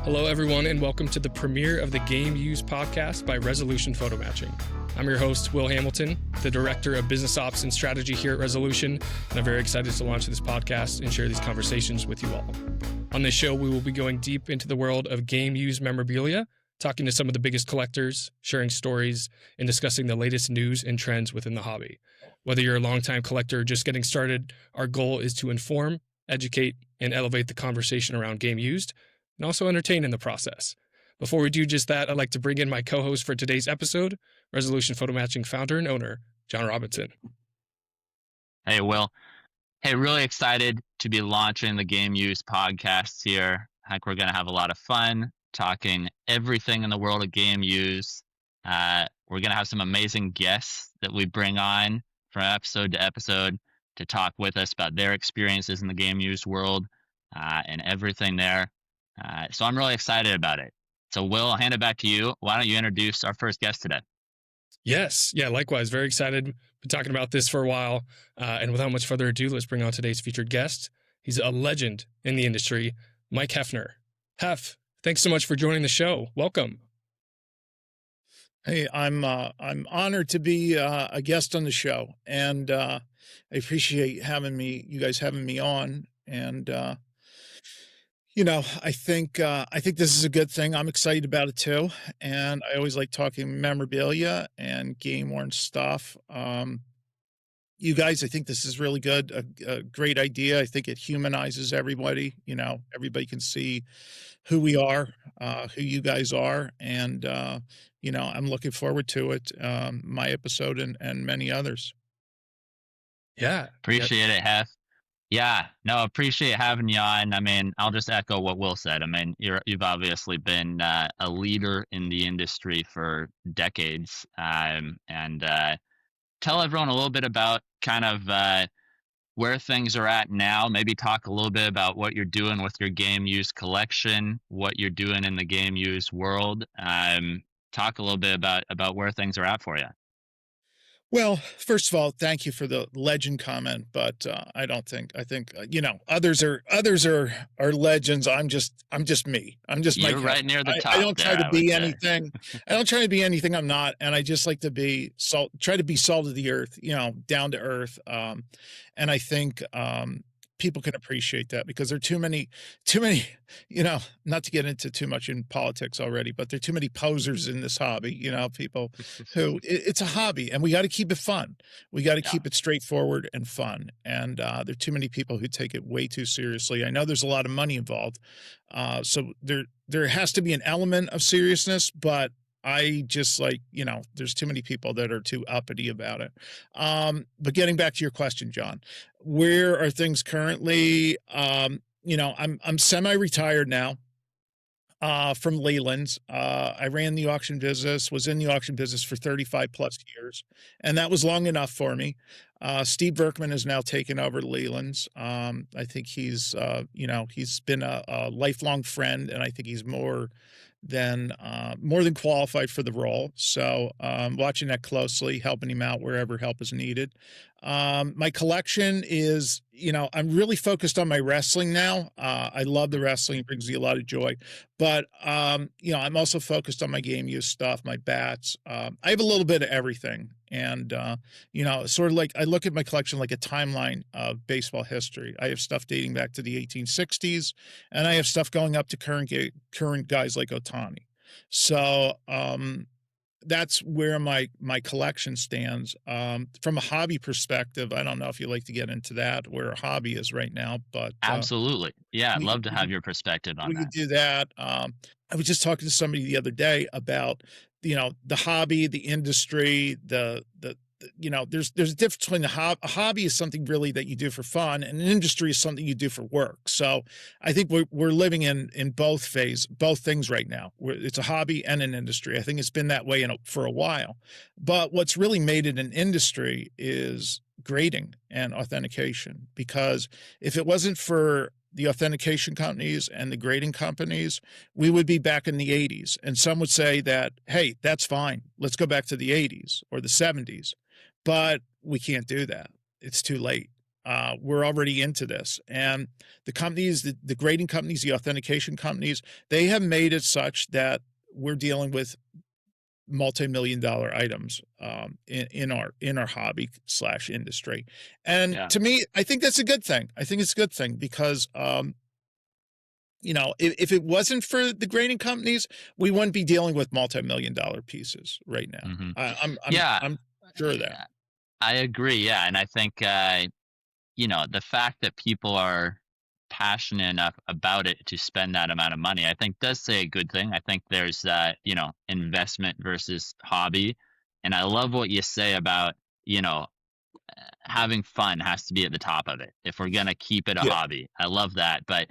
Hello, everyone, and welcome to the premiere of the Game Use podcast by Resolution Photomatching. I'm your host, Will Hamilton, the Director of Business Ops and Strategy here at Resolution, and I'm very excited to launch this podcast and share these conversations with you all. On this show, we will be going deep into the world of game use memorabilia, talking to some of the biggest collectors, sharing stories, and discussing the latest news and trends within the hobby. Whether you're a longtime collector or just getting started, our goal is to inform, educate, and elevate the conversation around game used, and also entertain in the process. Before we do just that, I'd like to bring in my co-host for today's episode, Resolution Photomatching founder and owner, John Robinson. Hey, Will. Hey, really excited to be launching the Game Use podcast here. I think we're going to have a lot of fun talking everything in the world of game use. We're going to have some amazing guests that we bring on from episode to episode to talk with us about their experiences in the game use world and everything there. So I'm really excited about it. So Will, I'll hand it back to you. Why don't you introduce our first guest today? Yes. Yeah, likewise. Very excited. Been talking about this for a while. And without much further ado, let's bring on today's featured guest. He's a legend in the industry, Mike Heffner. Heff, thanks so much for joining the show. Welcome. Hey, I'm honored to be a guest on the show, and I appreciate you guys having me on. And I think this is a good thing. I'm excited about it too, and I always like talking memorabilia and game-worn stuff. You guys, I think this is really good, a great idea. I think it humanizes everybody. Everybody can see who we are, who you guys are, and I'm looking forward to it, my episode and many others. Yeah. Appreciate it, Hef. Yeah, no, appreciate having you on. I mean, I'll just echo what Will said. I mean, you've obviously been a leader in the industry for decades, and tell everyone a little bit about kind of where things are at now. Maybe talk a little bit about what you're doing with your game use collection, what you're doing in the game use world. Talk a little bit about where things are at for you. Well, first of all, thank you for the legend comment, but I think others are legends. I'm just me. I'm just You're right near the top. I don't try to be anything. I don't try to be anything I'm not, and I just like to be try to be salt of the earth, down to earth. And I think people can appreciate that, because there are too many, not to get into too much in politics already, but there are too many posers in this hobby, people who it's a hobby, and we got to keep it fun. We got to keep it straightforward and fun. And there are too many people who take it way too seriously. I know there's a lot of money involved. So there has to be an element of seriousness, but I just there's too many people that are too uppity about it. But getting back to your question, John, where are things currently? I'm semi-retired now, from Leland's. I ran the auction business, was in the auction business for 35 plus years, and that was long enough for me. Steve Berkman has now taken over Leland's. I think he's been a lifelong friend, and I think he's more than qualified for the role. So watching that closely, helping him out wherever help is needed. My collection is, I'm really focused on my wrestling now. I love the wrestling. It brings me a lot of joy. But, I'm also focused on my game use stuff, my bats. I have a little bit of everything. And, sort of like I look at my collection like a timeline of baseball history. I have stuff dating back to the 1860s, and I have stuff going up to current guys like Ohtani. So that's where my collection stands. From a hobby perspective, I don't know if you like to get into that, where a hobby is right now, but Absolutely. Yeah, I'd love to have your perspective on we that. could do that. I was just talking to somebody the other day about, the hobby, the industry, there's a difference between a hobby is something really that you do for fun, and an industry is something you do for work. So I think we're living in both things right now. It's a hobby and an industry. I think it's been that way for a while. But what's really made it an industry is grading and authentication, because if it wasn't for the authentication companies and the grading companies, we would be back in the 80s. And some would say that, hey, that's fine. Let's go back to the 80s or the 70s. But we can't do that. It's too late. we're already into this. And the companies, the grading companies, the authentication companies, they have made it such that we're dealing with multi-million dollar items in our hobby slash industry. And Yeah. to me, I think that's a good thing. I think it's a good thing because if it wasn't for the grading companies, we wouldn't be dealing with multi-million dollar pieces right now. Hmm. Yeah. I'm sure of that. I agree. Yeah. And I think, the fact that people are passionate enough about it to spend that amount of money, I think does say a good thing. I think there's, investment versus hobby. And I love what you say about, you know, having fun has to be at the top of it if we're going to keep it a Yeah. hobby. I love that. But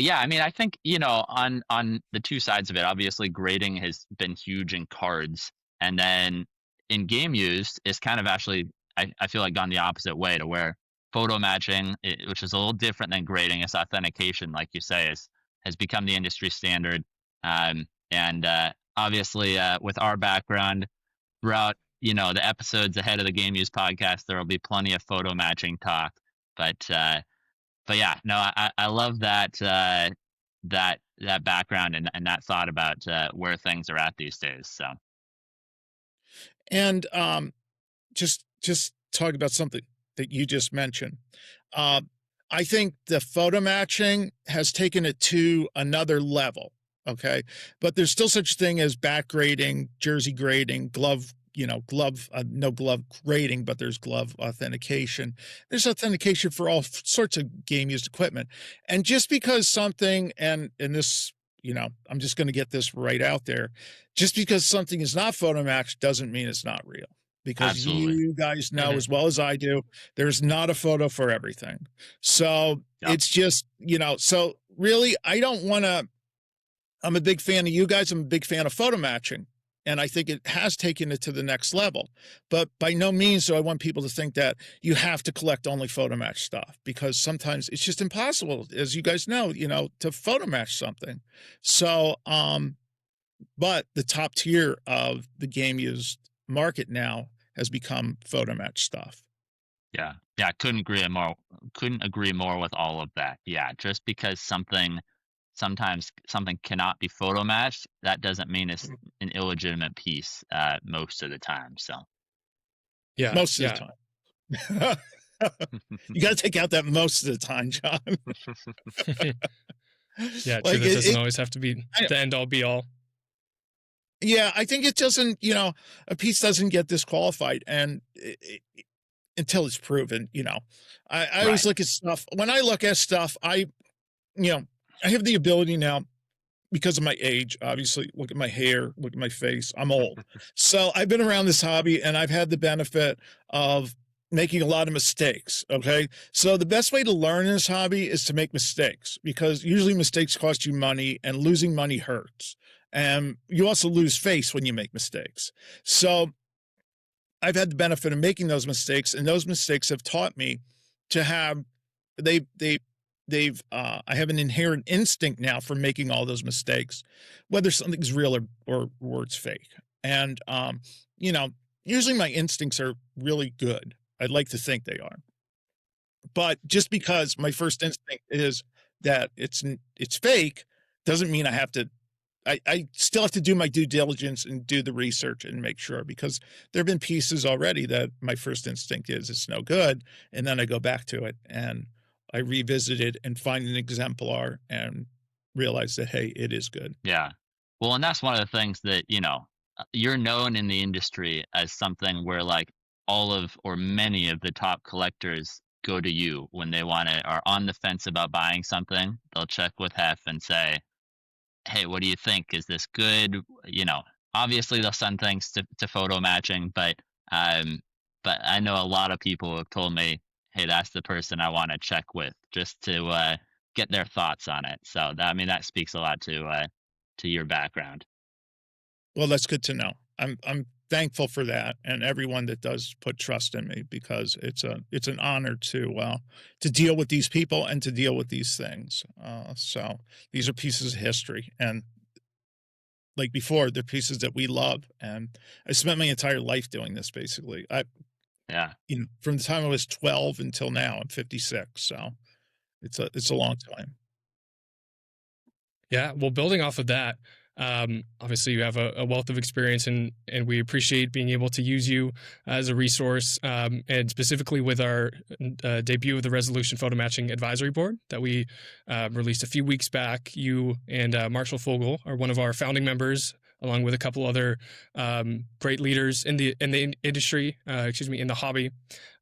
yeah, I mean, I think, on the two sides of it, obviously grading has been huge in cards. And then in game use, it's kind of actually, I feel like gone the opposite way to where photo matching, which is a little different than grading, it's authentication, like you say, has become the industry standard. And obviously, with our background throughout, the episodes ahead of the Game Use podcast, there will be plenty of photo matching talk. But yeah, no, I love that background and that thought about where things are at these days. So And just talk about something that you just mentioned. Uh, I think the photo matching has taken it to another level. Okay, but there's still such thing as back grading, jersey grading, glove. Glove, no glove grading, but there's glove authentication. There's authentication for all sorts of game used equipment. And just because something, and this, I'm just going to get this right out there. Just because something is not photo matched doesn't mean it's not real, because absolutely. you guys know Hmm. as well as I do, there's not a photo for everything. So Yep. it's just, so really, I don't want to, I'm a big fan of you guys. I'm a big fan of photo matching. And I think it has taken it to the next level. But by no means do I want people to think that you have to collect only photo match stuff, because sometimes it's just impossible, as you guys know, to photo match something. So, but the top tier of the game used market now has become photo match stuff. Yeah. Yeah. Couldn't agree more with all of that. Yeah. Just because sometimes something cannot be photo matched, that doesn't mean it's an illegitimate piece most of the time. So Yeah, Most of the yeah. time. You got to take out that most of the time, John. Yeah, true. Like That doesn't it, always have to be I, the end all be all. yeah, I think it doesn't, a piece doesn't get disqualified until it's proven, I always right. look at stuff. When I look at stuff, you know, I have the ability now, because of my age, obviously, look at my hair, look at my face. I'm old. So I've been around this hobby and I've had the benefit of making a lot of mistakes. Okay. So the best way to learn in this hobby is to make mistakes, because usually mistakes cost you money and losing money hurts. And you also lose face when you make mistakes. So I've had the benefit of making those mistakes, and those mistakes have taught me to have they I have an inherent instinct now for making all those mistakes, whether something's real or it's fake. And you know, usually my instincts are really good. I'd like to think they are. But just because my first instinct is that it's fake doesn't mean I have to I still have to do my due diligence and do the research and make sure, because there have been pieces already that my first instinct is it's no good. And then I go back to it and I revisit it and find an exemplar and realize that, hey, it is good. Yeah. Well, and that's one of the things that, you're known in the industry as something where like all of or many of the top collectors go to you when they are on the fence about buying something. They'll check with Hef and say, "Hey, what do you think? Is this good?" Obviously they'll send things to photo matching, um but I know a lot of people have told me, "Hey, that's the person I want to check with just to get their thoughts on it." So that, I mean, that speaks a lot to your background. Well, that's good to know. I'm thankful for that, and everyone that does put trust in me, because it's an honor to deal with these people and to deal with these things. So these are pieces of history, and like before, they're pieces that we love. And I spent my entire life doing this. Basically, Yeah. from the time I was 12 until now. I'm 56, so it's a long time. Yeah, well, building off of that, obviously you have a wealth of experience, and we appreciate being able to use you as a resource, and specifically with our debut of the Resolution Photomatching Advisory Board that we released a few weeks back. You and Marshall Fogel are one of our founding members, along with a couple other great leaders in the industry, in the hobby,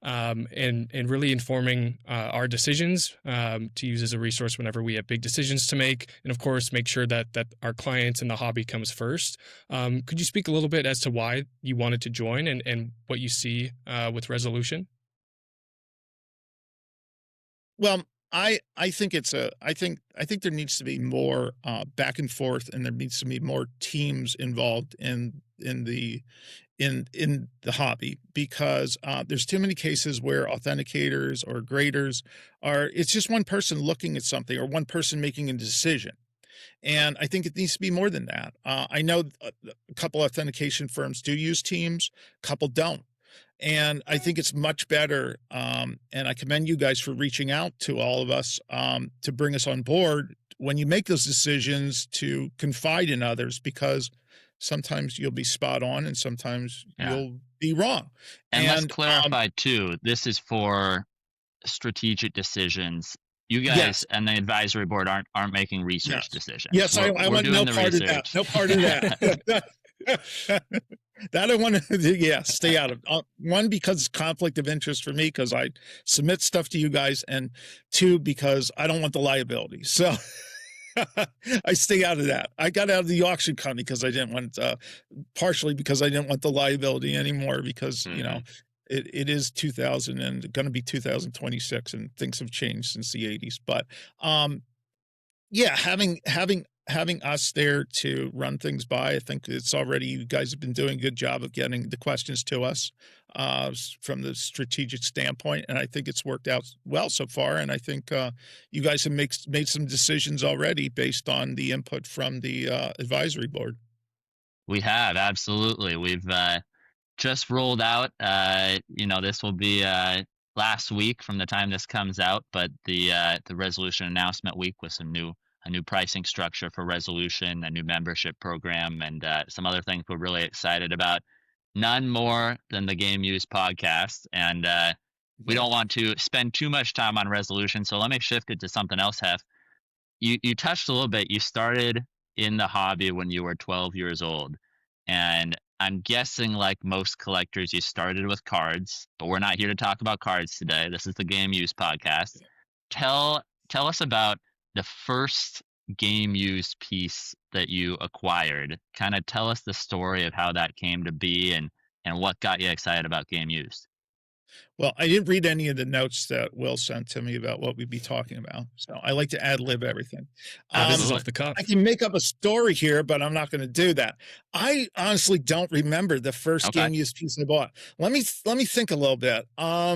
and really informing our decisions to use as a resource whenever we have big decisions to make, and of course make sure that our clients and the hobby comes first. Could you speak a little bit as to why you wanted to join and what you see with Resolution? Well, I think I think there needs to be more back and forth, and there needs to be more teams involved in the hobby, because there's too many cases where authenticators or graders it's just one person looking at something or one person making a decision. And I think it needs to be more than that. I know a couple authentication firms do use teams, a couple don't. And I think it's much better. And I commend you guys for reaching out to all of us to bring us on board when you make those decisions, to confide in others, because sometimes you'll be spot on and sometimes Yeah. you'll be wrong. And let's And clarify too, this is for strategic decisions. You guys yes, and the advisory board aren't making research yes, decisions. yes, I We're want doing no the part of that. research. No part of that. That I want to, yeah, stay out of. One, because it's conflict of interest for me, because I submit stuff to you guys, and two, because I don't want the liability. So I stay out of that. I got out of the auction company because I didn't want, partially because I didn't want the liability anymore, because, Hmm. it is 2000 and going to be 2026, and things have changed since the 80s. But yeah, having us there to run things by, I think it's already, you guys have been doing a good job of getting the questions to us from the strategic standpoint, and I think it's worked out well so far. And I think you guys have made some decisions already based on the input from the advisory board. We have, absolutely. We've just rolled out. This will be last week from the time this comes out, but the resolution announcement week with a new pricing structure for resolution, a new membership program, and some other things we're really excited about. None more than the Game Use podcast, and we Yeah. don't want to spend too much time on resolution, so let me shift it to something else. Hef, you touched a little bit. You started in the hobby when you were 12 years old, and I'm guessing, like most collectors, you started with cards, but we're not here to talk about cards today. This is the Game Use podcast. Tell us about the first game use piece that you acquired. Kind of tell us the story of how that came to be, and what got you excited about game use. Well, I didn't read any of the notes that Will sent to me about what we'd be talking about, so I like to ad lib everything. This is Um, off the Absolutely. cuff. I can make up a story here, but I'm not going to do that. I honestly don't remember the first Okay. game use piece I bought. Let me think a little bit. I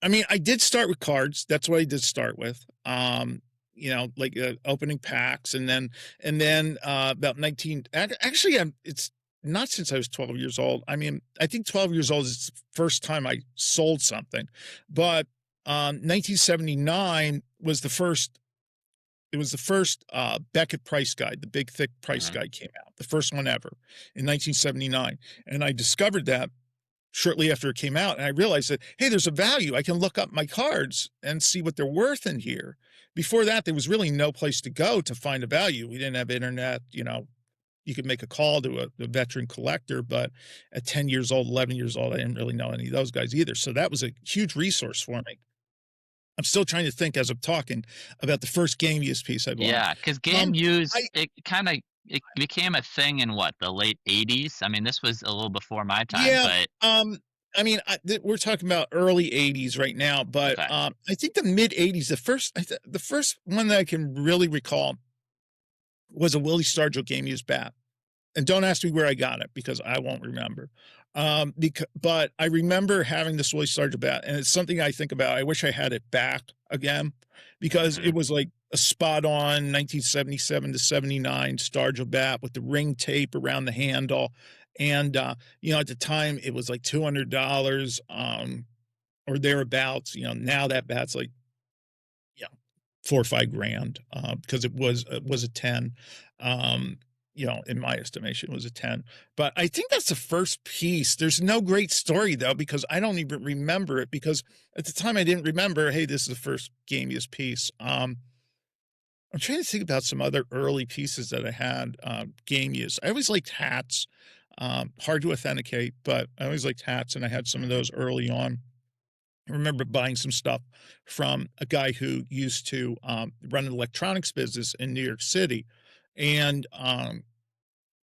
mean, I did start with cards. That's what I did start with. Like opening packs, and then about 19. Actually, it's not since I was 12 years old. I mean, I think 12 years old is the first time I sold something, but 1979 was the first. It was the first Beckett price guide. The big thick price Mhm. guide came out, the first one ever in 1979, and I discovered that shortly after it came out, and I realized that, hey, there's a value. I can look up my cards and see what they're worth in here. Before that, there was really no place to go to find a value. We didn't have internet. You could make a call to a veteran collector, but at 10 years old, 11 years old, I didn't really know any of those guys either. So that was a huge resource for me. I'm still trying to think as I'm talking about the first game use piece I bought. Yeah, because game use, I it became a thing in what, the late 80s? I mean, this was a little before my time, Yeah, but I mean, we're talking about early '80s right now, but okay. I think the mid '80s, the first one that I can really recall was a Willie Stargell game use bat. And don't ask me where I got it, because I won't remember. But I remember having this Willie Stargell bat, and it's something I think about. I wish I had it back again, because it Mhm. was like a spot on 1977 to 79 Stargell bat with the ring tape around the handle. And, at the time, it was like $200, or thereabouts. Now that bat's like, yeah, 4 or 5 grand, because it was a 10. Um, in my estimation, it was a 10. But I think that's the first piece. There's no great story though, because I don't even remember it, because at the time I didn't remember, hey, this is the first game use piece. I'm trying to think about some other early pieces that I had, game use. I always liked hats. Hard to authenticate, but I always liked hats, and I had some of those early on. I remember buying some stuff from a guy who used to, run an electronics business in New York City, and, a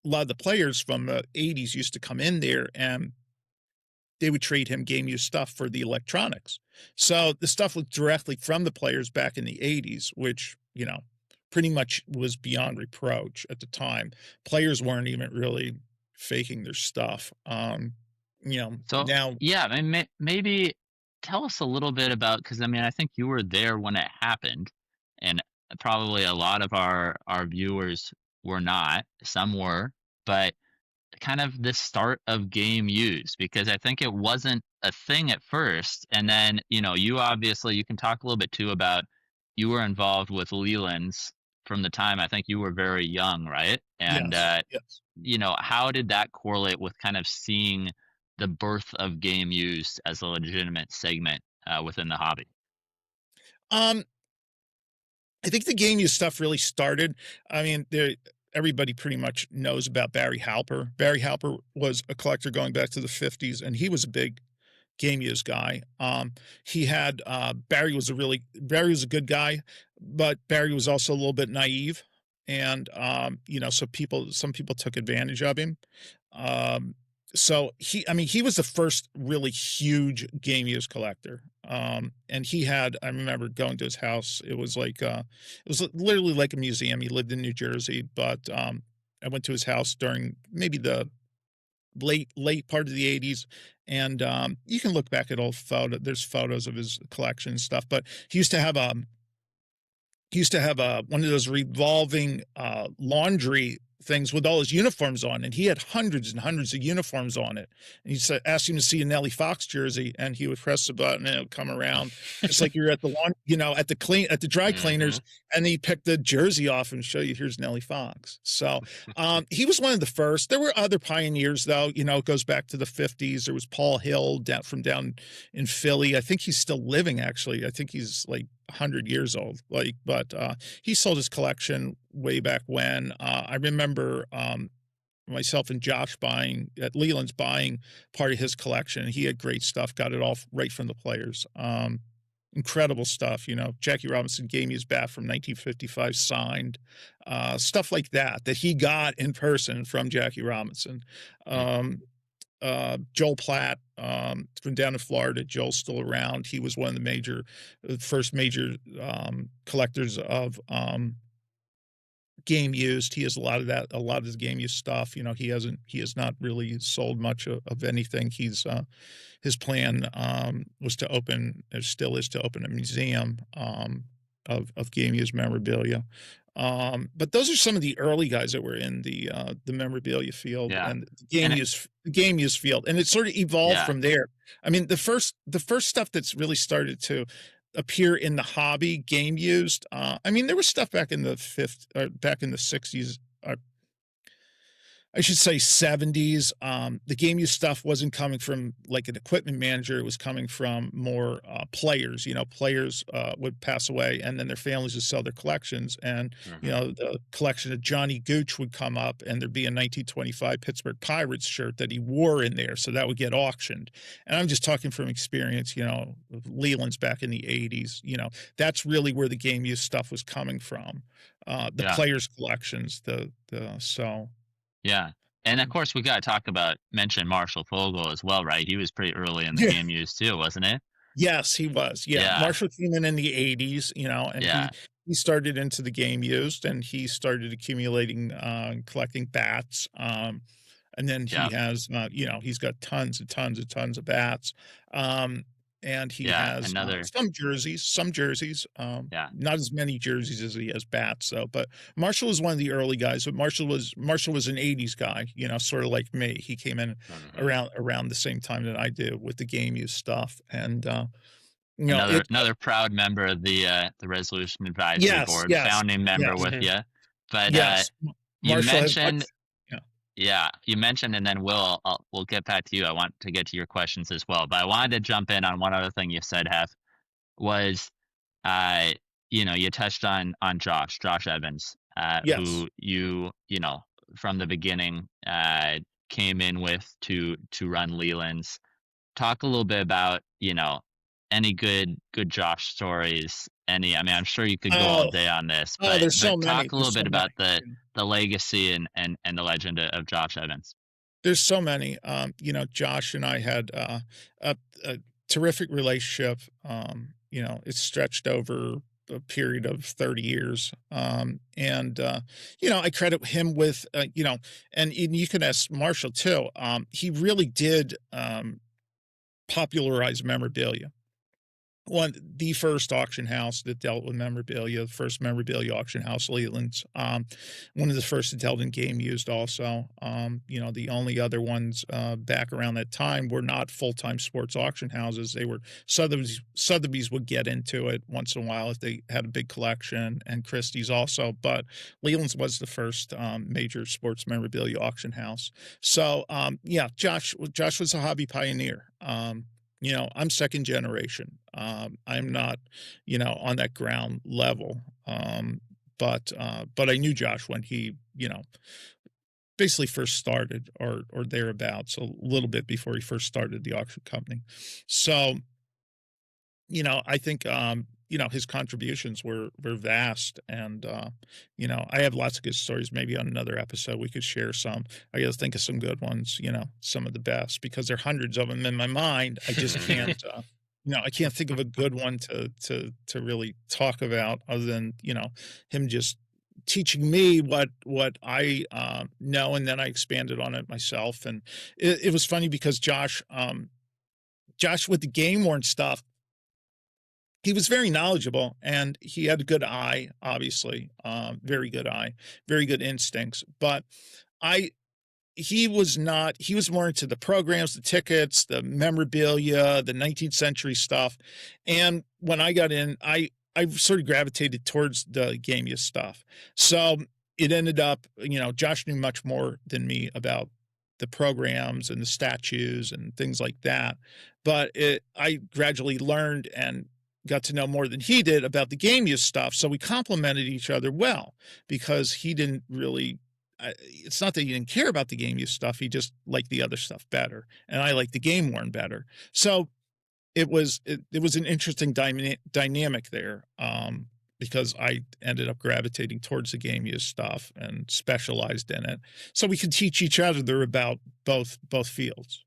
lot of the players from the '80s used to come in there, and they would trade him game use stuff for the electronics. So the stuff was directly from the players back in the '80s, which, pretty much was beyond reproach at the time. Players weren't even really faking their stuff. So Now, yeah, I mean, maybe tell us a little bit about, because I mean, I think you were there when it happened, and probably a lot of our viewers were not. Some were, but kind of the start of game use, because I think it wasn't a thing at first, and then you obviously, you can talk a little bit too about, you were involved with Leland's from the time I think you were very young, right? And yes, yes. how did that correlate with kind of seeing the birth of game use as a legitimate segment within the hobby? Um, I think the game use stuff really started. I mean, everybody pretty much knows about Barry Halper. Barry Halper was a collector going back to the '50s, and he was a big game use guy. He had Barry was a good guy, but Barry was also a little bit naive, and so some people took advantage of him. Um, so I mean, he was the first really huge game use collector. And I remember going to his house. It was literally like a museum. He lived in New Jersey, but I went to his house during maybe the late part of the '80s, and you can look back at old there's photos of his collection and stuff. But he used to have a one of those revolving laundry things with all his uniforms on, and he had hundreds and hundreds of uniforms on it. And he said, asked him to see a Nellie Fox jersey, and he would press the button, and it would come around, just like you're at the at the dry cleaners, Hmm. and he picked the jersey off and show you, here's Nellie Fox. So he was one of the first. There were other pioneers, though. It goes back to the '50s. There was Paul Hill down in Philly. I think he's still living, actually. I think he's like 100 years old. But he sold his collection way back when. I remember myself and Josh buying at Leland's, buying part of his collection. He had great stuff. Got it all right from the players. Incredible stuff. Jackie Robinson gave me his bat from 1955 signed, stuff like that he got in person from Jackie Robinson. Um, Joel Platt, from down in Florida. Joel's still around. He was one of the first major collectors of game used. He has a lot of his game used stuff. He has not really sold much of anything. His plan was to open, or still is to open, a museum of game used memorabilia. But those are some of the early guys that were in the memorabilia field Yeah, and and the game use field, and it sort of evolved yeah, from there. I mean, the first stuff that's really started to appear in the hobby, game used. I mean, there was stuff back in the '60s, I should say '70s. The game use stuff wasn't coming from like an equipment manager. It was coming from more players. Players would pass away, and then their families would sell their collections. And, hmm, the collection of Johnny Gooch would come up, and there'd be a 1925 Pittsburgh Pirates shirt that he wore in there. So that would get auctioned. And I'm just talking from experience, of Leland's back in the '80s. That's really where the game use stuff was coming from. The yeah, players' collections, so. yeah. And of course, we got to mention Marshall Fogel as well, right? He was pretty early in the Yeah. game use too, wasn't it? Yes, he was. Yeah, Yeah, Marshall came in the '80s, and yeah, he started into the game used, and he started accumulating, collecting bats, and then he yeah, has, he's got tons and tons and tons of bats. Um, and he Yeah, has another. some jerseys, Yeah, not as many jerseys as he has bats. So, but Marshall was one of the early guys. But Marshall was an '80s guy, sort of like me. He came in mhm. around the same time that I did with the game use stuff, and Another it. another proud member of the Resolution Advisory Yes, Board, yes, founding member yes, with Mhm. you. But yes. you Marshall has mentioned, yeah. yeah, you mentioned, and then we'll get back to you. I want to get to your questions as well, but I wanted to jump in on one other thing you said, Hef, was uh, you touched on Josh Evans, Yes. who from the beginning came in with to run Leland's. Talk a little bit about any good Josh stories. I mean, I'm sure you could go all Oh, day on this, oh, there's so but many. talk a little There's bit so many. about the legacy and the legend of Josh Evans. There's so many. Josh and I had a terrific relationship. It stretched over a period of 30 years. And I credit him with, and you can ask Marshall too. He really did popularize memorabilia. The first auction house that dealt with memorabilia, the first memorabilia auction house, Leland's. One of the first that dealt in game used also. The only other ones back around that time were not full-time sports auction houses. They were Sotheby's would get into it once in a while if they had a big collection, and Christie's also. But Leland's was the first major sports memorabilia auction house. So Josh was a hobby pioneer. I'm second generation. I'm not, on that ground level. But I knew Josh when he, basically first started or thereabouts, a little bit before he first started the auction company. So, I think his contributions were vast, and I have lots of good stories. Maybe on another episode we could share some. I got to think of some good ones, some of the best, because there are hundreds of them in my mind. I just can't I can't think of a good one to really talk about, other than him just teaching me what I know, and then I expanded on it myself. And it was funny because Josh with the game worn stuff, he was very knowledgeable, and he had a good eye, obviously, very good eye, very good instincts. But I, he was not, he was more into the programs, the tickets, the memorabilia, the 19th century stuff. And when I got in, I sort of gravitated towards the game stuff. So it ended up, Josh knew much more than me about the programs and the statues and things like that. But I gradually learned and got to know more than he did about the game use stuff. So we complemented each other well, because he didn't really, it's not that he didn't care about the game use stuff. He just liked the other stuff better. And I liked the game worn better. So it was an interesting dynamic there, because I ended up gravitating towards the game use stuff and specialized in it. So we could teach each other about both fields.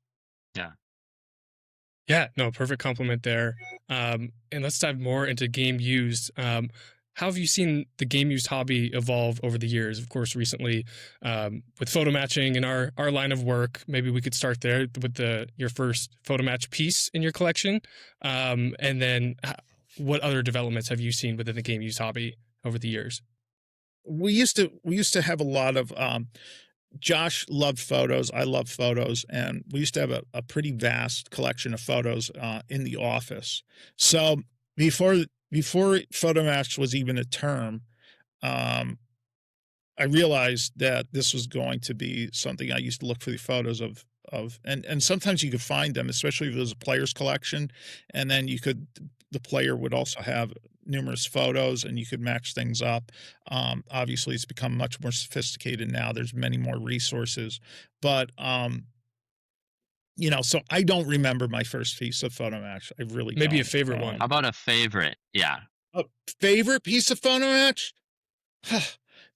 Yeah. Yeah, no, perfect compliment there. And let's dive more into game used. How have you seen the game used hobby evolve over the years? Of course, recently with photo matching in our line of work, maybe we could start there with your first photo match piece in your collection, and then what other developments have you seen within the game used hobby over the years? We used to have a lot of Josh loved photos. I love photos, and we used to have a pretty vast collection of photos in the office. So before photo match was even a term, um, I realized that this was going to be something. I used to look for the photos and sometimes you could find them, especially if it was a player's collection, and then the player would also have numerous photos, and you could match things up. Obviously, it's become much more sophisticated now. There's many more resources, but so I don't remember my first piece of photo match. I really Maybe a don't. favorite one. How about a favorite? Yeah. A favorite piece of photo match?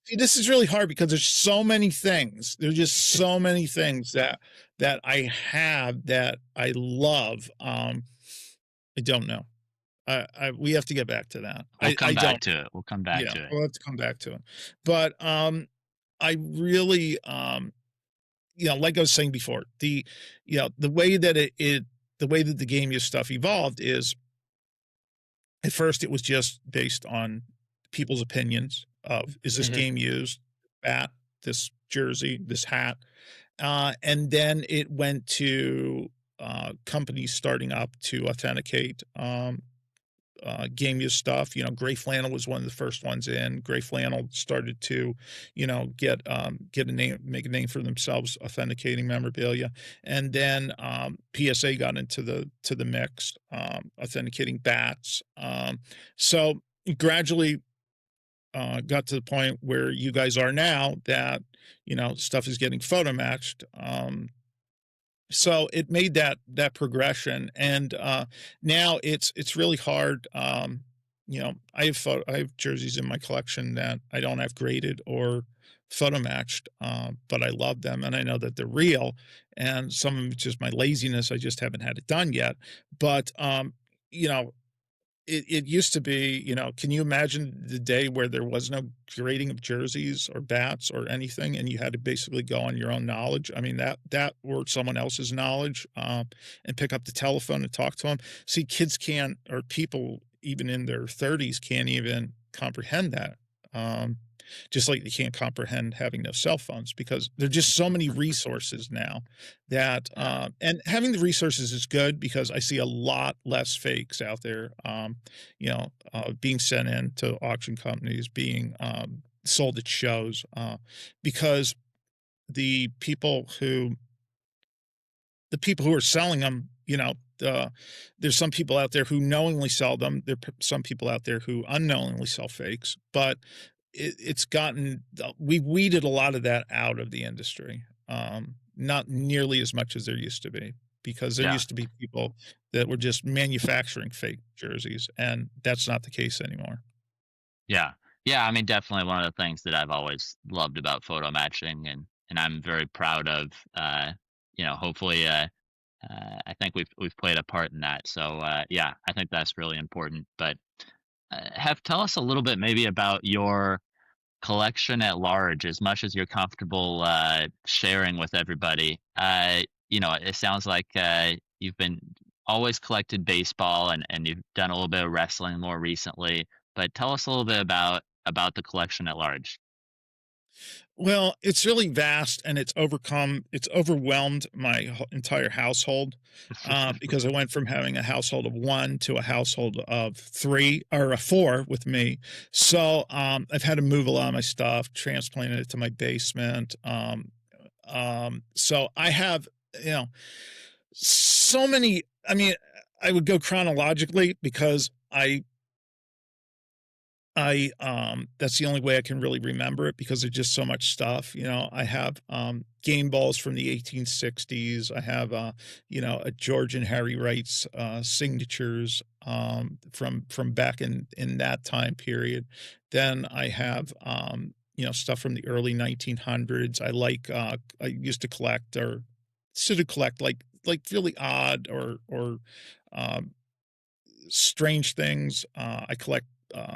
See, this is really hard because there's so many things. There's just so many things that I have that I love. I don't know. We have to get back to that. We'll I come back don't. to it. We'll come back Yeah, to it. we'll have to come back to it. But I really like I was saying before, the way that it the way that the game use stuff evolved is at first it was just based on people's opinions of, is this Mhm. game used, bat, this jersey, this hat, and then it went to companies starting up to authenticate game use stuff. Gray Flannel was one of the first ones in. Gray Flannel started to, get a name, make a name for themselves, authenticating memorabilia, and then PSA got into the mix, authenticating bats. So gradually got to the point where you guys are now, that stuff is getting photo matched. So it made that progression, and now it's really hard. I have jerseys in my collection that I don't have graded or photo matched, but I love them and I know that they're real. And some of it's just my laziness; I just haven't had it done yet. But you know, it used to be, can you imagine the day where there was no grading of jerseys or bats or anything, and you had to basically go on your own knowledge? I mean, that or someone else's knowledge, and pick up the telephone and talk to them. See, kids can't, or people even in their 30s can't even comprehend that. Um, just like they can't comprehend having no cell phones, because there are just so many resources now that, Yeah. and having the resources is good, because I see a lot less fakes out there, being sent in to auction companies, being sold at shows, because the people who the people who are selling them, there's some people out there who knowingly sell them. Some people out there who unknowingly sell fakes, but it's gotten, we weeded a lot of that out of the industry. Not nearly as much as there used to be, because there Yeah. used to be people that were just manufacturing fake jerseys, and that's not the case anymore. Yeah. Yeah, I mean, definitely one of the things that I've always loved about photo matching, and I'm very proud of, hopefully, I think we've played a part in that. So, yeah, I think that's really important. But have tell us a little bit maybe about your collection at large, as much as you're comfortable sharing with everybody. It sounds like you've been always collected baseball, and you've done a little bit of wrestling more recently. But tell us a little bit about the collection at large. Well, it's really vast, and it's overwhelmed my entire household, because I went from having a household of one to a household of three, or a four with me. So I've had to move a lot of my stuff, transplanted it to my basement. So I have, you know, so many. I mean, I would go chronologically, because that's the only way I can really remember it, because there's just so much stuff. I have game balls from the 1860s. I have a George and Harry Wright's signatures, from back in that time period. Then I have stuff from the early 1900s. I used to collect, or sort of collect, like really odd or um strange things. I collect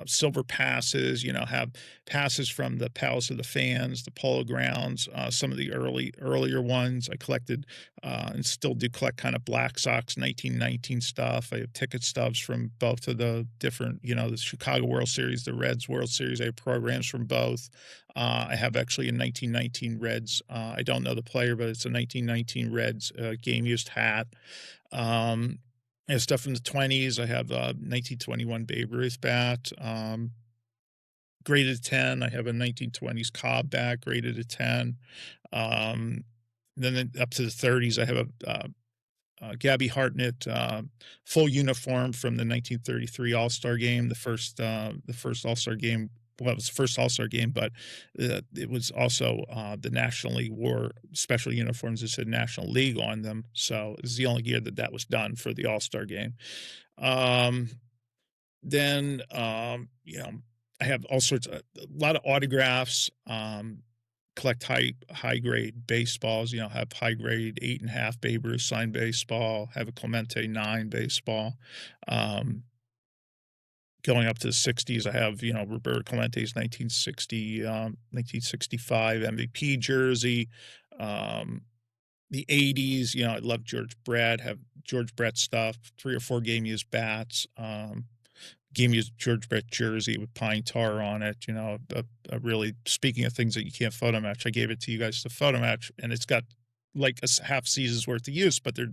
silver passes, have passes from the Palace of the Fans, the Polo Grounds, some of the earlier ones. I collected, and still do collect, kind of Black Sox 1919 stuff. I have ticket stubs from both of the different, the Chicago World Series, the Reds World Series. I have programs from both. I have actually a 1919 Reds. I don't know the player, but it's a 1919 Reds game used hat. Um, I have stuff from the 20s. I have a 1921 Babe Ruth bat, graded 10. I have a 1920s Cobb bat, graded a 10. Um, then up to the 30s, I have Gabby Hartnett full uniform from the 1933 All-Star game, the first All-Star game. Well, it was the first All-Star game, but it was also the National League wore special uniforms that said National League on them. So this is the only year that was done for the All-Star game. Um, then, I have all sorts of, a lot of autographs. Collect high grade baseballs. Have high grade 8.5 Babe Ruth signed baseball. Have a Clemente 9 baseball. Um, Going up to the 60s, I have Roberto Clemente's 1965 MVP jersey. Um, the 80s, I love George Brett, have George Brett stuff, 3 or 4 game used bats, game used George Brett jersey with pine tar on it, a really, speaking of things that you can't photo match, I gave it to you guys to photo match, and it's got like half season's worth of use, but there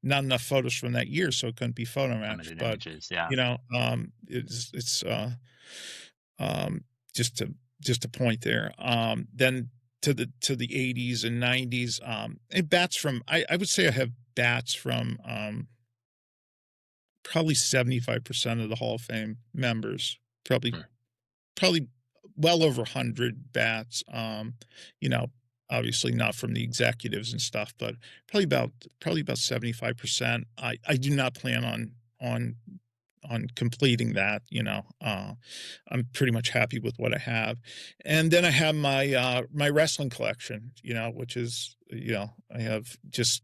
not enough photos from that year, so it couldn't be photo matched. Limited But images. Yeah. it's um, just a point there. Then to the 80s and 90s, and bats from I would say I have bats from probably 75% of the Hall of Fame members, probably Hmm. probably well over 100 bats. You know, obviously not from the executives and stuff, but probably about 75%. I do not plan on completing that. I'm pretty much happy with what I have. And then I have my wrestling collection, which is, I have just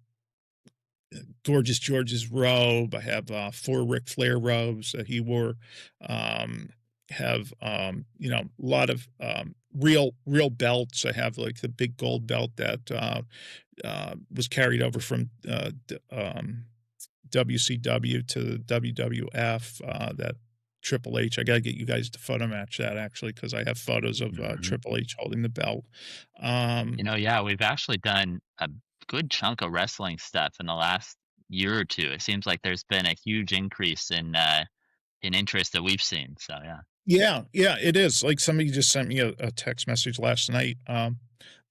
Gorgeous George's robe. I have 4 Ric Flair robes that he wore. Um, have a lot of real belts. I have like the big gold belt that was carried over from WCW to WWF. That Triple H. I got to get you guys to photo match that actually because I have photos of Mhm. Triple H holding the belt. Um, Yeah, we've actually done a good chunk of wrestling stuff in the last year or two. It seems like there's been a huge increase in interest that we've seen. So yeah. Yeah, yeah, it is. Like somebody just sent me a text message last night.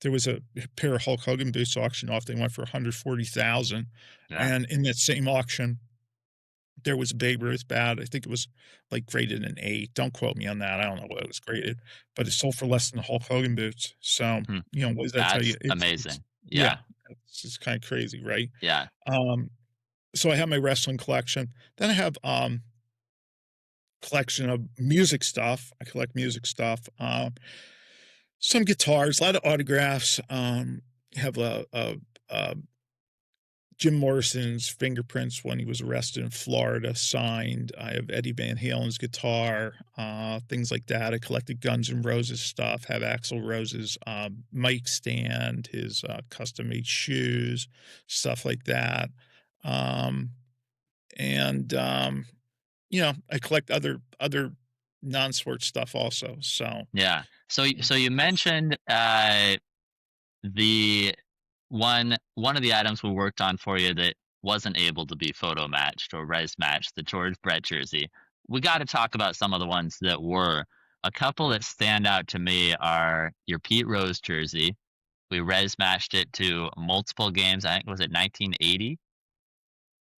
There was a pair of Hulk Hogan boots auction off. They went for 140,000, Yeah. and in that same auction, there was a Babe Ruth bat. I think it was like graded an 8. Don't quote me on that. I don't know what it was graded, but it sold for less than the Hulk Hogan boots. So, Hmm. what does that tell you? That's It's amazing. yeah, Yeah. it's just kind of crazy, right? Yeah. Um, so I have my wrestling collection. Then I have collection of music stuff. I collect music stuff. Some guitars, a lot of autographs. Have a Jim Morrison's fingerprints when he was arrested in Florida signed. I have Eddie Van Halen's guitar, things like that. I collected Guns N' Roses stuff. Have Axl Rose's mic stand, his custom made shoes, stuff like that. Um, and I collect other non-sports stuff also. So Yeah. So you mentioned the one of the items we worked on for you that wasn't able to be photo matched or res matched, the George Brett jersey. We got to talk about some of the ones that were. A couple that stand out to me are your Pete Rose jersey. We res matched it to multiple games. I think was it 1980?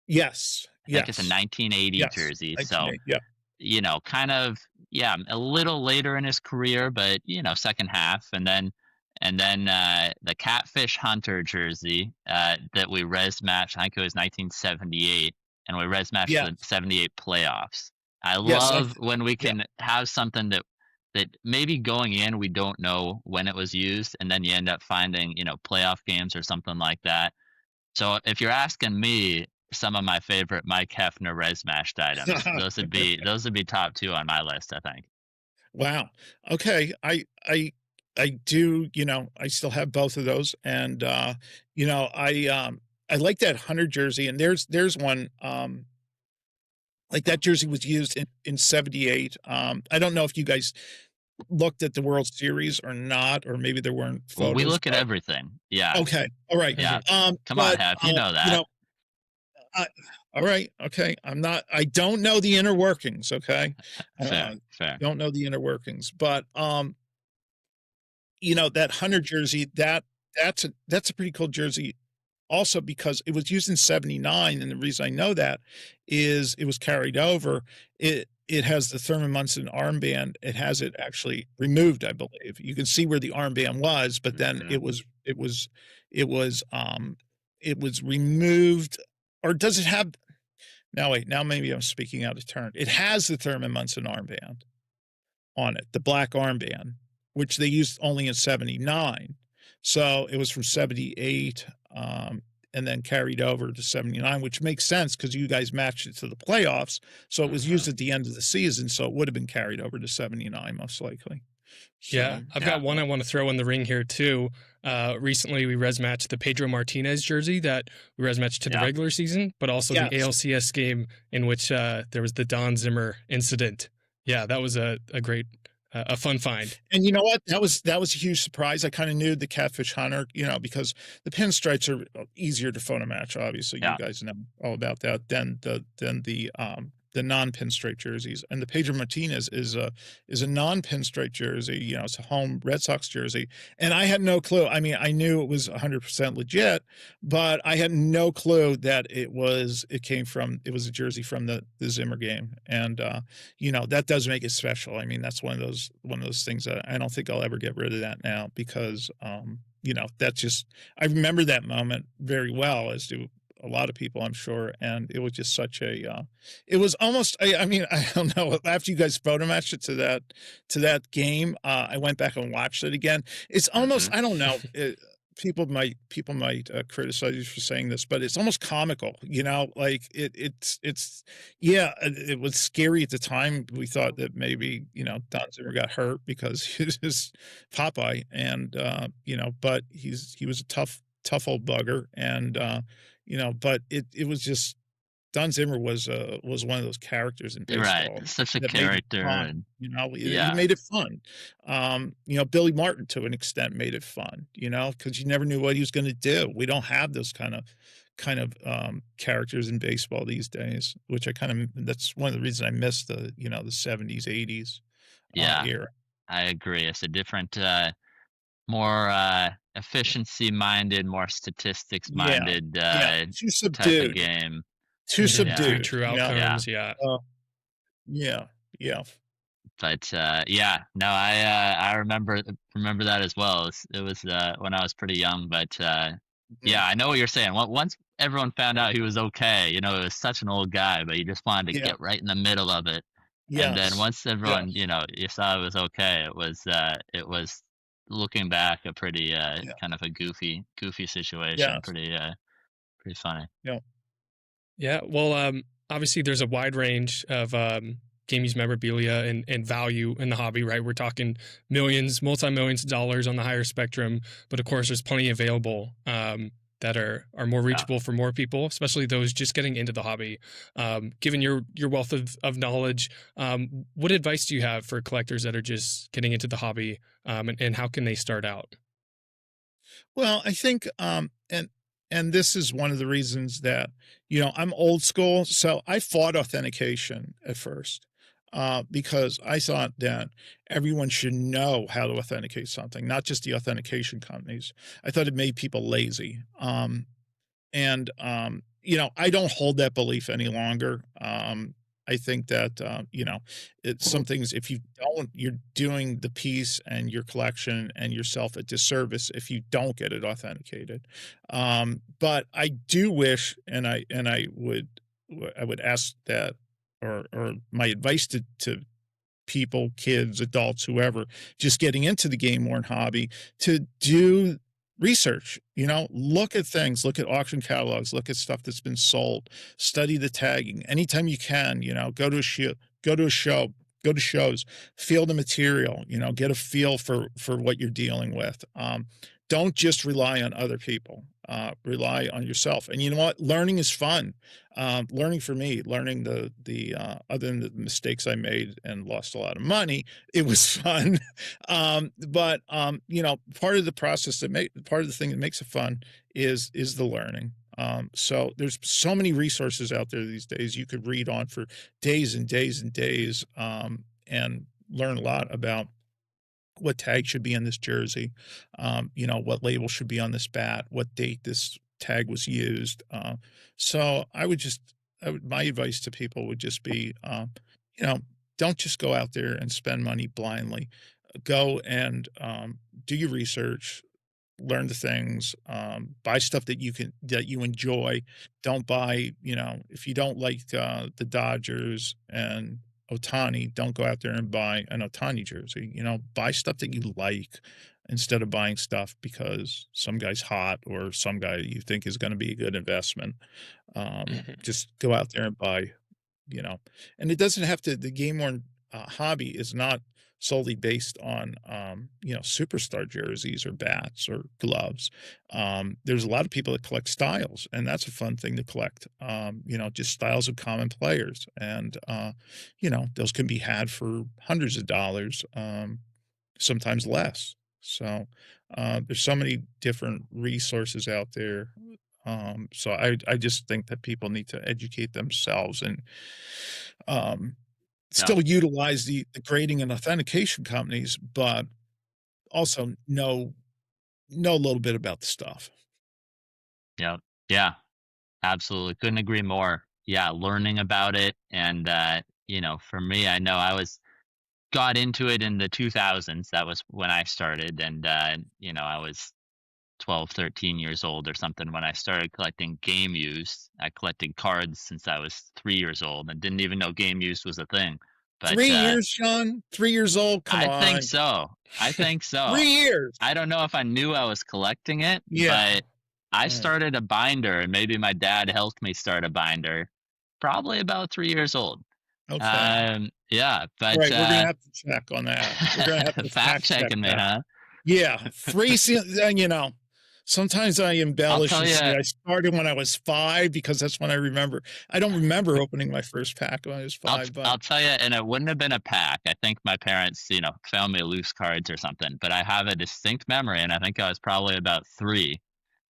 yes, I think it's a yes, 1980 yes. jersey. So 1980, yeah. kind of, yeah, a little later in his career, but second half, and then the Catfish Hunter jersey that we res matched. I think it was 1978, and we res matched the Yes, '78 playoffs. I yes, love when we yeah. can have something that maybe going in we don't know when it was used, and then you end up finding playoff games or something like that. So if you're asking me, some of my favorite Mike Heffner res matched items, those would be top two on my list, I think. Wow. Okay. I do, I still have both of those. And you know, I like that 100 jersey and there's one like that jersey was used in 78. I don't know if you guys looked at the World Series or not, or maybe there weren't Well, we photos, look at but everything. Yeah, okay. All right. yeah. Come on, But Heff, you know that. I all right, okay, I don't know the inner workings, okay? Fair, Uh, fair. don't know the inner workings, but, that 100 jersey, that's a pretty cool jersey also because it was used in '79, and the reason I know that is it was carried over. It has the Thurman Munson armband. It has it actually removed, I believe. You can see where the armband was, but then Hmm. it was, it was removed or does it have now wait, now maybe I'm speaking out of turn. It has the Thurman Munson armband on it, the black armband, which they used only in '79. So it was from '78, and then carried over to '79, which makes sense because you guys matched it to the playoffs. So it was Hmm. used at the end of the season. So it would have been carried over to '79, most likely. Yeah, So I've got one I want to throw in the ring here too. Recently, we res matched the Pedro Martinez jersey that we res matched to the regular season, but also the yes. ALCS game in which there was the Don Zimmer incident. Yeah, that was a great, a fun find. And you know what? That was a huge surprise. I kind of knew the Catfish Hunter, because the pinstripes are easier to photo match. Obviously, you Yeah. guys know all about that than the non-pinstripe jerseys. And the Pedro Martinez is a non-pinstripe jersey. It's a home Red Sox jersey, and I had no clue. I mean, I knew it was 100% legit, but I had no clue that it was a jersey from the Zimmer game, and that does make it special. I mean, that's one of those things that I don't think I'll ever get rid of that now because, that's just, I remember that moment very well, as do a lot of people, I'm sure. And it was just it was almost, I mean, I don't know, after you guys photo matched it to that game, I went back and watched it again. It's almost, I don't know, people might criticize you for saying this, but it's almost comical, like it's yeah, it was scary at the time. We thought that maybe Don Zimmer got hurt because he was Popeye, and but he was a tough old bugger, and but it was just, Don Zimmer was one of those characters in Right. baseball Such a that made it character, fun. and He yeah. made it fun. Billy Martin, to an extent, made it fun. Because you never knew what he was going to do. We don't have those kind of characters in baseball these days, which that's one of the reasons I miss the 70s, 80s Yeah, era. I agree. It's a different, more efficiency minded, more statistics Yeah, minded yeah, too type of subdued, game. too Yeah, Three subdued. true yeah. outcomes. Yeah. Uh, yeah, yeah. But yeah, no, I remember that as well. It was when I was pretty young, but Mhm. yeah, I know what you're saying. Once everyone found out he was okay, it was such an old guy, but you just wanted to Yeah. get right in the middle of it. And then Yes. once everyone, Yes. you saw it was okay, it was looking back a pretty Yeah. kind of a goofy situation, Yes. pretty funny. Yeah. Yeah. Well, obviously, there's a wide range of game use memorabilia and value in the hobby, right? We're talking millions, multi millions of dollars on the higher spectrum, but of course, there's plenty available that are more Yeah. reachable for more people, especially those just getting into the hobby. Given your wealth of knowledge, what advice do you have for collectors that are just getting into the hobby, and how can they start out? Well, I think, and this is one of the reasons that, I'm old school. So I fought authentication at first, because I thought that everyone should know how to authenticate something, not just the authentication companies. I thought it made people lazy. And I don't hold that belief any longer. I think that it's some things, if you don't, you're doing the piece and your collection and yourself a disservice if you don't get it authenticated. But I do wish, and I would ask that, or my advice to people, kids, adults, whoever, just getting into the game worn hobby, to do research, look at things, look at auction catalogs, look at stuff that's been sold, study the tagging anytime you can, go to a show, go to shows, feel the material, get a feel for what you're dealing with. Don't just rely on other people. Rely on yourself. And you know what? Learning is fun. Learning for me, learning the other than the mistakes I made and lost a lot of money, it was fun. But part of the process part of the thing that makes it fun is the learning. So there's so many resources out there these days you could read on for days and days and days, and learn a lot about what tag should be on this jersey, what label should be on this bat, what date this tag was used. So my advice to people would just be, you know, don't just go out there and spend money blindly. Go and do your research, learn the things, buy stuff that you enjoy. Don't buy, if you don't like the Dodgers and Otani, don't go out there and buy an Otani jersey. Buy stuff that you like instead of buying stuff because some guy's hot or some guy you think is going to be a good investment. Mhm. Just go out there and buy, you know, and it doesn't have to, the game worn hobby is not solely based on, superstar jerseys or bats or gloves. There's a lot of people that collect styles, and that's a fun thing to collect. Just styles of common players. And, those can be had for hundreds of dollars, sometimes less. So, there's so many different resources out there. So I just think that people need to educate themselves and, um, Yeah. still utilize the grading and authentication companies, but also know a little bit about the stuff. Yeah. Yeah. Absolutely. Couldn't agree more. Yeah. Learning about it. And, for me, I know got into it in the 2000s. That was when I started. And, I was 12, 13 years old or something when I started collecting game used. I collected cards since I was 3 years old and didn't even know game used was a thing. But 3 years, Sean? 3 years old? Come I think on. so. I think so. 3 years. I don't know if I knew I was collecting it, Yeah. but I Alright. started a binder, and maybe my dad helped me start a binder, probably about 3 years old. Okay. Yeah, All but right, we're gonna have to check on that. We're gonna have to fact fact check checking me, that. huh? Yeah, 3 se sometimes I I'll embellish tell and say you. I started when I was 5 because that's when I remember. I don't remember opening my first pack when I was 5, but I'll tell you, and it wouldn't have been a pack. I think my parents, found me loose cards or something. But I have a distinct memory, and I think I was probably about 3.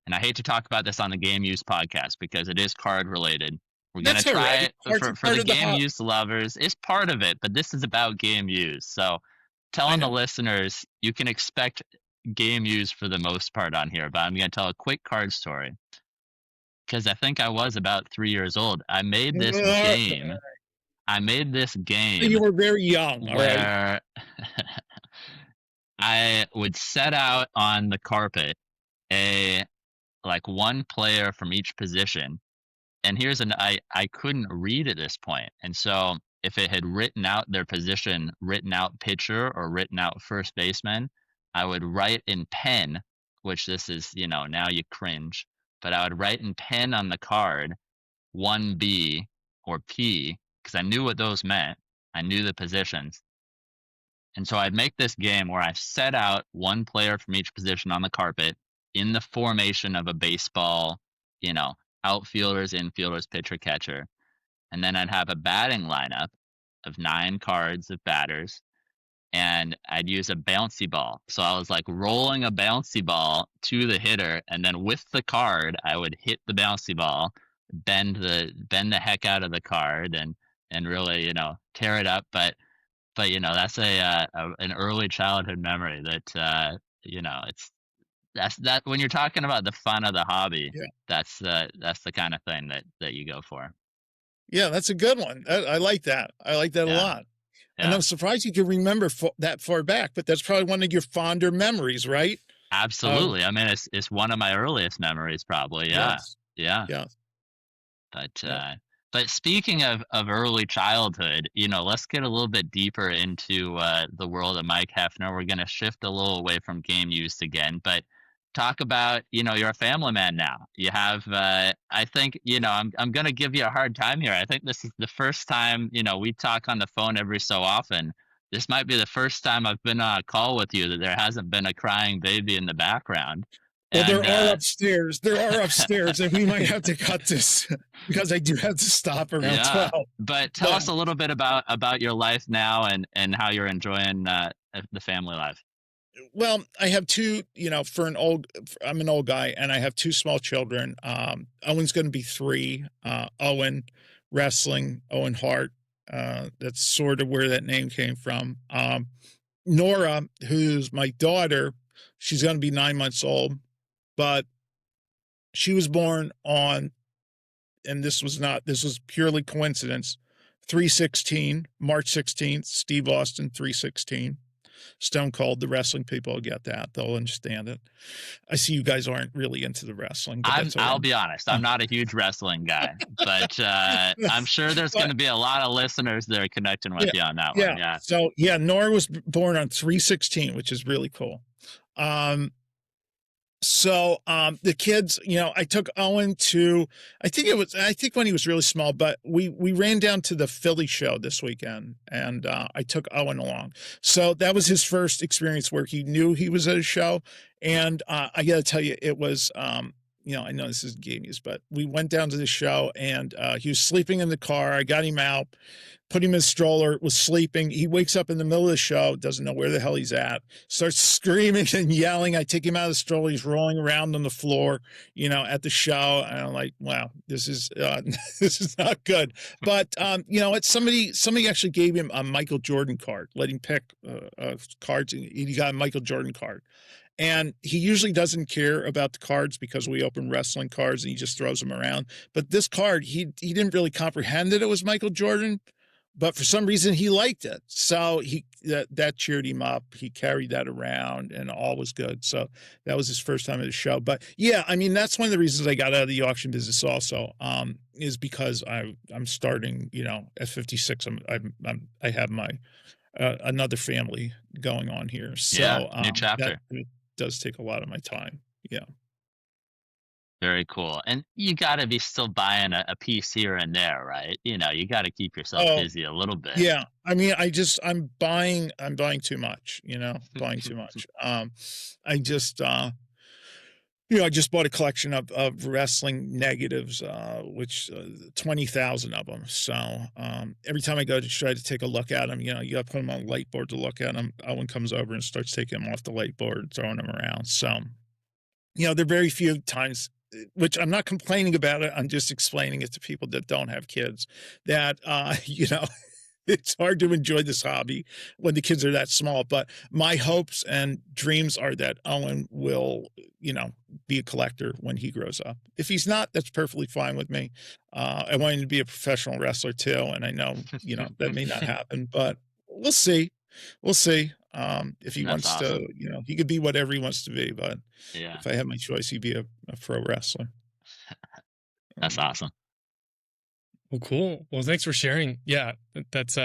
And I hate to talk about this on the Game Use podcast because it is card related. We're gonna that's try alright. it Cards are for part the of the game hobby. use lovers. It's part of it, but this is about game use. So I telling the know. listeners you can expect game use for the most part on here, but I'm gonna tell a quick card story because I think I was about 3 years old. Okay. I made this So you game were very young, alright? where I would set out on the carpet a like one player from each position. And I couldn't read at this point. And so if it had written out their position, written out pitcher or written out first baseman, I would write in pen, which this is, now you cringe, but I would write in pen on the card 1B or P because I knew what those meant. I knew the positions. And so I'd make this game where I set out one player from each position on the carpet in the formation of a baseball, you know, outfielders, infielders, pitcher, catcher. And then I'd have a batting lineup of 9 cards of batters, and I'd use a bouncy ball. So I was like rolling a bouncy ball to the hitter, and then with the card, I would hit the bouncy ball, bend the heck out of the card, and really, tear it up. But that's an early childhood memory that it's that's when you're talking about the fun of the hobby. Yeah. That's the kind of thing that you go for. Yeah, that's a good one. I like that. I like that a Yeah, lot. And yeah, I'm surprised you can remember that far back, but that's probably one of your fonder memories, right? Of absolutely. I mean, it's one of my earliest memories, probably. Yeah, yes. yeah. Yes. But Yeah. uh, but speaking of early childhood, let's get a little bit deeper into the world of Mike Heffner. We're going to shift a little away from game use again, but talk about you're a family man now. You have I think I'm going to give you a hard time here. I think this is the first time we talk on the phone every so often. This might be the first time I've been on a call with you that there hasn't been a crying baby in the background. Well, there And are upstairs. There are upstairs, and we might have to cut this because I do have to stop around Yeah, 12. but tell But us a little bit about your life now and how you're enjoying the family life. well, I have 2, I'm an old guy, and I have 2 small children. Owen's gonna be 3. Owen, wrestling, Owen Hart. That's sort of where that name came from. Nora, who's my daughter, she's gonna be 9 months old, but she was born on, and this was purely coincidence, 316, March 16th, Steve Austin, 316. Stone Cold, the wrestling people will get that. They'll understand it. I see you guys aren't really into the wrestling, but that's all I'll right. be honest, I'm not a huge wrestling guy, but I'm sure there's going But to be a lot of listeners that are connecting with yeah, you on that one. yeah. Yeah. So yeah, Nora was born on 316, which is really cool. Um, So the kids, I took Owen to, I think when he was really small, but we ran down to the Philly show this weekend, and I took Owen along. So that was his first experience where he knew he was at a show. And I got to tell you, it was, I know this is game use, but we went down to the show, and he was sleeping in the car. I got him out, put him in his stroller, was sleeping. He wakes up in the middle of the show, doesn't know where the hell he's at, starts screaming and yelling. I take him out of the stroller. He's rolling around on the floor, at the show. And I'm like, wow, this is this is not good. But it's somebody actually gave him a Michael Jordan card, let him pick cards. He got a Michael Jordan card. And he usually doesn't care about the cards because we open wrestling cards and he just throws them around. But this card, he didn't really comprehend that it was Michael Jordan, but for some reason he liked it. So that cheered him up. He carried that around and all was good. So that was his first time at the show. But yeah, I mean, that's one of the reasons I got out of the auction business also, is because I'm starting, at 56, I have my, another family going on here. So new chapter. That does take a lot of my time. Yeah. Very cool. And you got to be still buying a piece here and there, right? You got to keep yourself busy a little bit. Yeah. I mean, I'm buying too much, buying too much. I just bought a collection of wrestling negatives, which 20,000 of them. So every time I go to try to take a look at them, you got to put them on a light board to look at them. Owen comes over and starts taking them off the light board, throwing them around. So, there are very few times, which I'm not complaining about it. I'm just explaining it to people that don't have kids, that, it's hard to enjoy this hobby when the kids are that small. But my hopes and dreams are that Owen will, be a collector when he grows up. If he's not, that's perfectly fine with me. I want him to be a professional wrestler too. And I know, that may not happen, but we'll see. We'll see. If he wants to, he could be whatever he wants to be. But if I had my choice, he'd be a pro wrestler. That's awesome. Well, cool. Well, thanks for sharing. Yeah, that's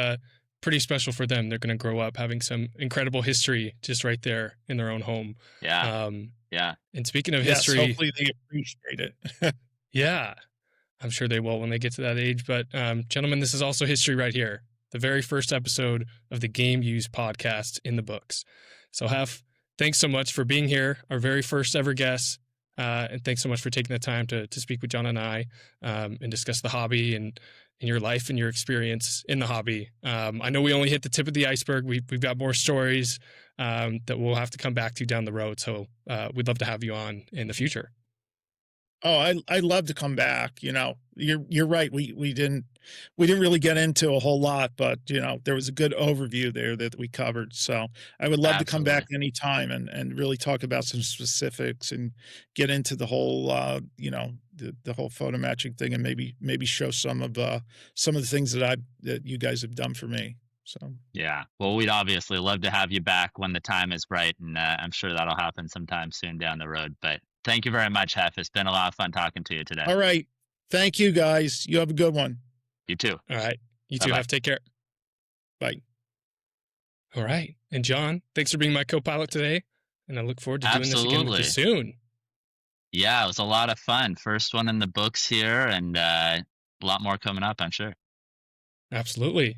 pretty special for them. They're going to grow up having some incredible history just right there in their own home. Yeah. Yeah. And speaking of history, hopefully they appreciate it. Yeah, I'm sure they will when they get to that age. But gentlemen, this is also history right here. The very first episode of the Game Use podcast in the books. So Heff, thanks so much for being here, our very first ever guest. And thanks so much for taking the time to speak with John and I and discuss the hobby and your life and your experience in the hobby. I know we only hit the tip of the iceberg. We've got more stories that we'll have to come back to down the road. So we'd love to have you on in the future. Oh, I'd love to come back. You're right. We didn't really get into a whole lot, but there was a good overview there that we covered. So I would love to come back anytime and really talk about some specifics and get into the whole the whole photo matching thing, and maybe show some of the things that you guys have done for me. So yeah, well, we'd obviously love to have you back when the time is right, and I'm sure that'll happen sometime soon down the road. But thank you very much, Heff. It's been a lot of fun talking to you today. All right. Thank you, guys. You have a good one. You too. All right. You too, Heff. Take care. Bye. All right. And John, thanks for being my co-pilot today. And I look forward to doing this again with you soon. Yeah, it was a lot of fun. First one in the books here, and a lot more coming up, I'm sure. Absolutely.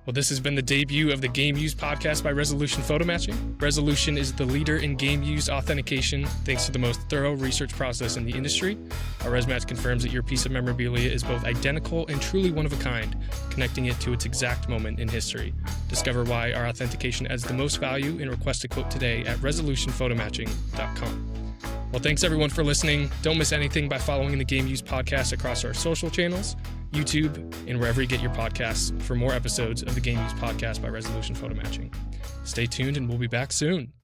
Well, this has been the debut of the Game Use podcast by Resolution Photomatching. Resolution is the leader in game use authentication thanks to the most thorough research process in the industry. Our ResMatch confirms that your piece of memorabilia is both identical and truly one of a kind, connecting it to its exact moment in history. Discover why our authentication adds the most value and request a quote today at resolutionphotomatching.com. Well, thanks everyone for listening. Don't miss anything by following the Game Use podcast across our social channels, YouTube, and wherever you get your podcasts for more episodes of the Game Use podcast by Resolution Photomatching. Stay tuned and we'll be back soon.